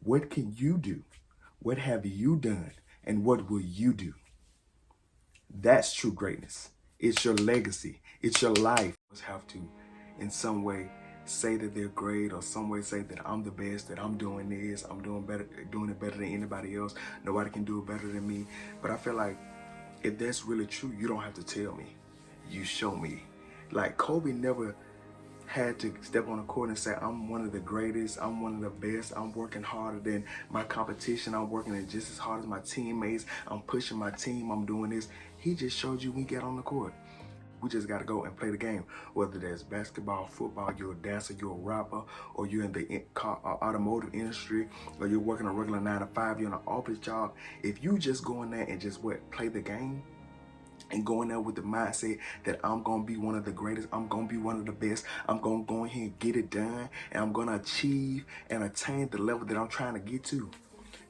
What can you do? What have you done? And what will you do? That's true greatness. It's your legacy. It's your life. You have to, in some way, say that they're great, or some way say that I'm the best, that I'm doing this, I'm doing better, doing it better than anybody else. Nobody can do it better than me. But I feel like if that's really true, you don't have to tell me. You show me. Like Kobe never had to step on the court and say, I'm one of the greatest, I'm one of the best, I'm working harder than my competition, I'm working just as hard as my teammates, I'm pushing my team, I'm doing this. He just showed you when you get on the court. We just got to go and play the game. Whether that's basketball, football, you're a dancer, you're a rapper, or you're in the automotive industry, or you're working a regular 9 to 5, you're in an office job. If you just go in there and just play the game, and going there with the mindset that I'm going to be one of the greatest, I'm going to be one of the best, I'm going to go in here and get it done, and I'm going to achieve and attain the level that I'm trying to get to,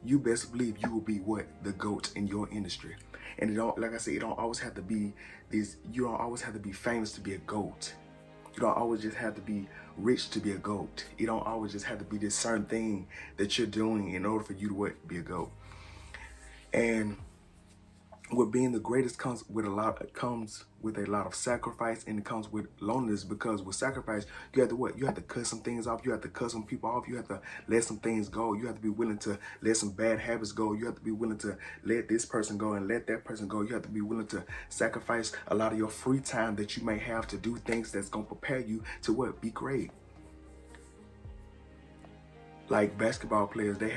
you best believe you will be what? The GOAT in your industry. And it don't, like I said, it don't always have to be this, you don't always have to be famous to be a GOAT. You don't always just have to be rich to be a GOAT. You don't always just have to be this certain thing that you're doing in order for you to what? Be a GOAT. And with being the greatest comes with a lot of sacrifice, and it comes with loneliness, because with sacrifice you have to what? You have to cut some things off, you have to cut some people off, you have to let some things go, you have to be willing to let some bad habits go, you have to be willing to let this person go and let that person go, you have to be willing to sacrifice a lot of your free time that you may have to do things that's going to prepare you to what? Be great. Like basketball players, they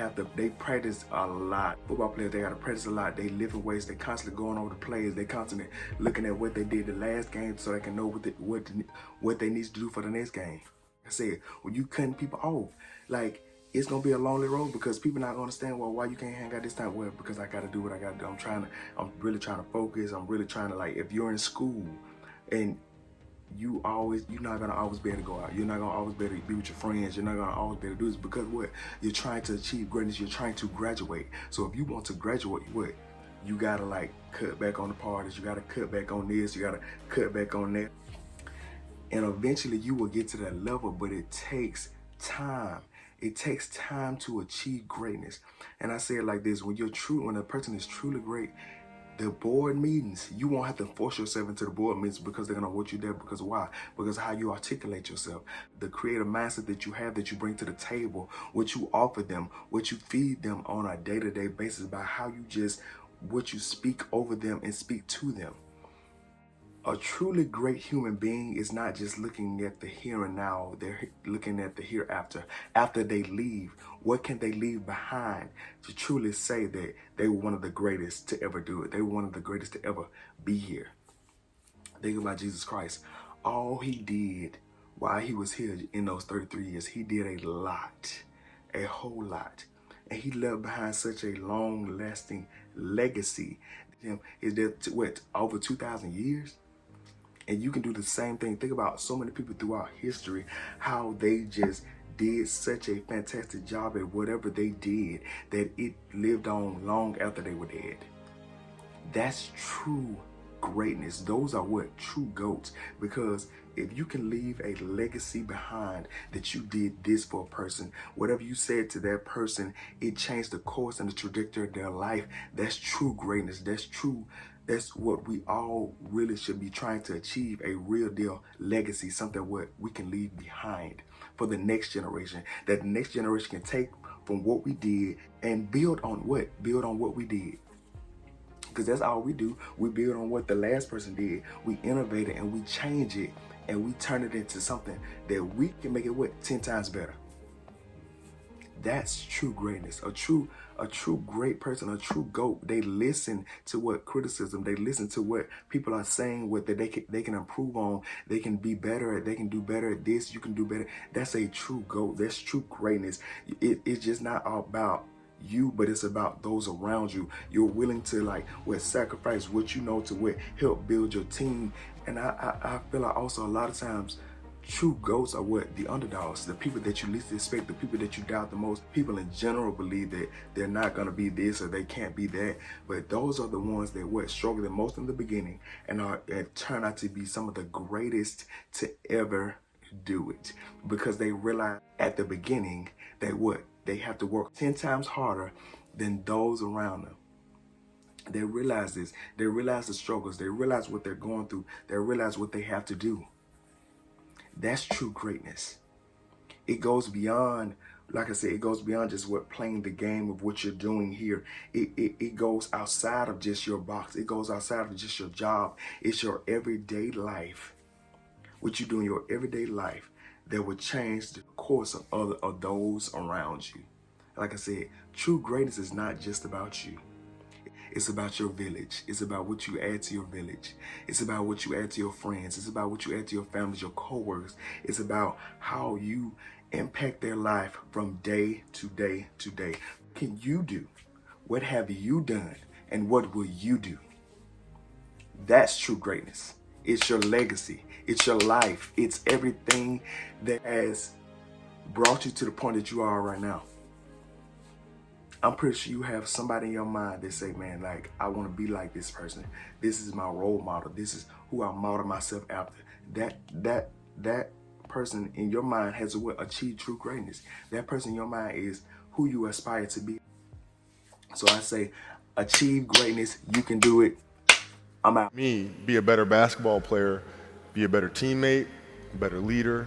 practice a lot. Football players, they gotta practice a lot. They lift in weights, they constantly going over the plays, they constantly looking at what they did the last game so they can know what they need to do for the next game. Like I said, when you cutting people off, like it's gonna be a lonely road, because people not gonna understand, well, why you can't hang out this time? Well, because I gotta do what I gotta do. I'm really trying to focus. I'm really trying to, like, if you're in school and you're not gonna always be able to go out. You're not gonna always be able to be with your friends. You're not gonna always be able to do this, because what? You're trying to achieve greatness. You're trying to graduate. So if you want to graduate, what? You gotta like cut back on the parties. You gotta cut back on this. You gotta cut back on that. And eventually you will get to that level, but it takes time. It takes time to achieve greatness. And I say it like this: when a person is truly great, the board meetings, you won't have to force yourself into the board meetings, because they're gonna want you there. Because why? Because how you articulate yourself, the creative mindset that you have, that you bring to the table, what you offer them, what you feed them on a day-to-day basis, by what you speak over them and speak to them. A truly great human being is not just looking at the here and now, they're looking at the hereafter. After they leave, what can they leave behind to truly say that they were one of the greatest to ever do it? They were one of the greatest to ever be here. Think about Jesus Christ. All he did while he was here in those 33 years, he did a lot, a whole lot. And he left behind such a long-lasting legacy. Is there, what, over 2,000 years? And you can do the same thing. Think about so many people throughout history, how they just did such a fantastic job at whatever they did that it lived on long after they were dead. That's true greatness. Those are what? True GOATs. Because if you can leave a legacy behind that you did this for a person, whatever you said to that person, it changed the course and the trajectory of their life. That's true greatness. That's true. That's what we all really should be trying to achieve, a real deal legacy, something what we can leave behind for the next generation, that the next generation can take from what we did and build on what? Build on what we did. Because that's all we do. We build on what the last person did. We innovate it and we change it and we turn it into something that we can make it what? 10 times better. That's true greatness. A true great person, a true GOAT. They listen to what criticism, they listen to what people are saying, what that they can improve on, they can be better at, they can do better at this, you can do better. That's a true GOAT. That's true greatness. It's just not about you, but it's about those around you. You're willing to sacrifice what you know to help build your team. And I feel like also a lot of times true GOATs are what? The underdogs, the people that you least expect, the people that you doubt the most. People in general believe that they're not going to be this or they can't be that. But those are the ones that struggle the most in the beginning and turn out to be some of the greatest to ever do it. Because they realize at the beginning that they have to work 10 times harder than those around them. They realize this. They realize the struggles. They realize what they're going through. They realize what they have to do. That's true greatness. It goes beyond, like I said, it goes beyond just what playing the game of what you're doing here. It goes outside of just your box. It goes outside of just your job. It's your everyday life. What you do in your everyday life that will change the course of those around you. Like I said, true greatness is not just about you. It's about your village. It's about what you add to your village. It's about what you add to your friends. It's about what you add to your families, your coworkers. It's about how you impact their life from day to day to day. What can you do? What have you done? And what will you do? That's true greatness. It's your legacy. It's your life. It's everything that has brought you to the point that you are right now. I'm pretty sure you have somebody in your mind that say, man, like, I want to be like this person. This is my role model. This is who I model myself after. That person in your mind has achieved true greatness. That person in your mind is who you aspire to be. So I say, achieve greatness. You can do it. I'm out. Me, be a better basketball player, be a better teammate, a better leader,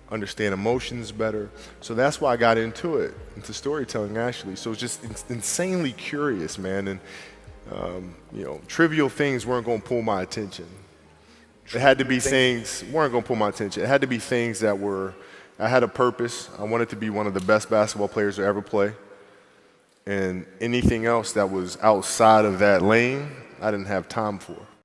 understand emotions better. So that's why I got into it, into storytelling actually. So it's just insanely curious, man. And trivial things weren't going to pull my attention. It had to be things weren't going to pull my attention. It had to be things that were. I had a purpose. I wanted to be one of the best basketball players to ever play. And anything else that was outside of that lane, I didn't have time for.